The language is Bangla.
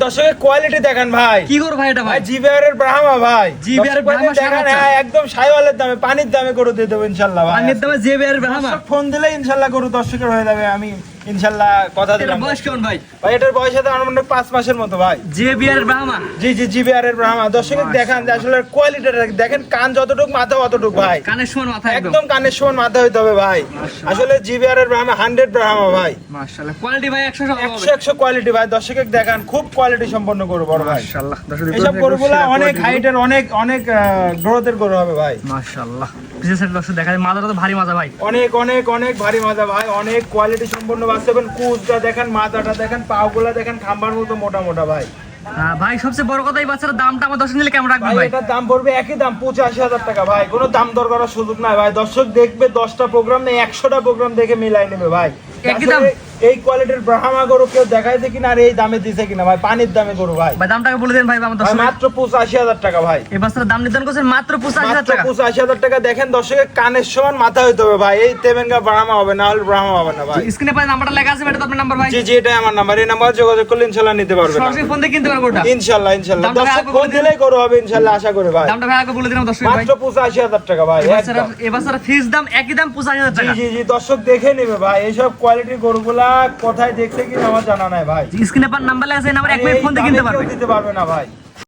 দর্শকের কোয়ালিটি দেখেন ভাই। কি গরু ভাই এটা ভাই? জিবিআর এর ব্রাহ্মা ভাই। জিবিআর এর ব্রাহ্মা দেখেন, একদম শাইওয়ালের দামে, পানির দামে গরু দিয়ে দেবো ইনশাআল্লাহ ভাই। পানির দামে জিবিআর এর ব্রাহ্মা। ফোন দিলে ইনশাআল্লাহ গরু দর্শকের হয়ে যাবে, আমি ইনশাআল্লাহ কথা দিলাম। বয়স কেমন ভাই? ভাই এটার বয়স আছে আমার মনে হয় 5 মাসের মতো ভাই। জিবিআর এর ব্রাহ্মা। জি জিবিআর এর ব্রাহ্মা। দর্শকের দেখেন যে আসলে কোয়ালিটিটা দেখেন, কান যতটুকু মাথা অতটুকু ভাই। কানের সমান মাথা একদম কানের সমান মাথা হইতে হবে ভাই। আসলে জিবিআর এর ব্রাহ্মা 100 ব্রাহ্মা ভাই। মাশাআল্লাহ কোয়ালিটি ভাই 100 কোয়ালিটি ভাই। দর্শকের দেখেন খুব কোয়ালিটি সম্পন্ন গরু বড় ভাই। মাশাআল্লাহ এইসব গরুগুলা অনেক হাইটের, অনেক গ্রোথের গরু হবে ভাই। মাশাআল্লাহ বিশেষ করে দর্শক দেখা যায় মাথাটা তো ভারী মাজা ভাই। অনেক ভারী মাজা ভাই, অনেক কোয়ালিটি সম্পন্ন বাচ্চাবেন। কুচটা দেখেন, মাথাটা দেখেন, পাগুলা দেখেন খাম্বার মতো মোটা মোটা ভাই। ভাই সবচেয়ে বড় কথা এই বাচ্চার দামটা আমার দর্শক নিলে কেমন রাখবেন ভাই? এটার দাম পড়বে একই দাম 85,000 টাকা ভাই। কোনো দাম দর করার সুযোগ নাই ভাই। দর্শক দেখবে 10টা প্রোগ্রাম নেই, 100টা প্রোগ্রাম দেখে মিলাই নেবে ভাই। একই দাম। এই কোয়ালিটির ব্রাহ্মা গরু কেউ দেখাইছে কিনা আর এই দামে দিছে কিনা ভাই? পানির দামে গরু ভাই। ভাই দামটাকে বলে দেন ভাই আমার দর্শক। মাত্র 85,000 টাকা ভাই। এই বাচ্চার দাম নির্ধারণ করছেন মাত্র 85,000 টাকা। 85,000 টাকা। দেখেন দর্শকের কানের সমান মাথা হইতে হবে ভাই, এই তেমেঙ্গা ব্রাহ্মা হবে, না হলে ব্রাহ্মা হবে না ভাই। স্ক্রিনে পাই নাম্বারটা লেখা আছে, এটা তো আপনার নাম্বার ভাই? জি এটাই আমার নাম্বার। এই নাম্বারে যোগাযোগ করলে ইনশাআল্লাহ নিতে পারবেন। সরাসরি ফোন দিয়ে কিনতে পারবো ওটা ইনশাআল্লাহ। দামটা ভাই দর্শক আগে ফোন বলে দিন। দিলেই গরু হবে ইনশাআল্লাহ, আশা করি ভাই। দামটা ভাই আগে বলে দিলাম দর্শক ভাই। মাত্র 85,000 টাকা ভাই। এই বাচ্চার ফিক্স দাম একই দাম 85,000 টাকা। জি দর্শক দেখে নেবে ভাই। এইসব কোয়ালিটির গরুগুলা কোথায় দেখছে কিনা আমার জানা নাই ভাই। স্ক্রিনে পার নাম্বার লেখা আছে, এই নাম্বারে এক মিনিট ফোন দিয়ে কিনতে পারবে। দিতে পারবে না ভাই।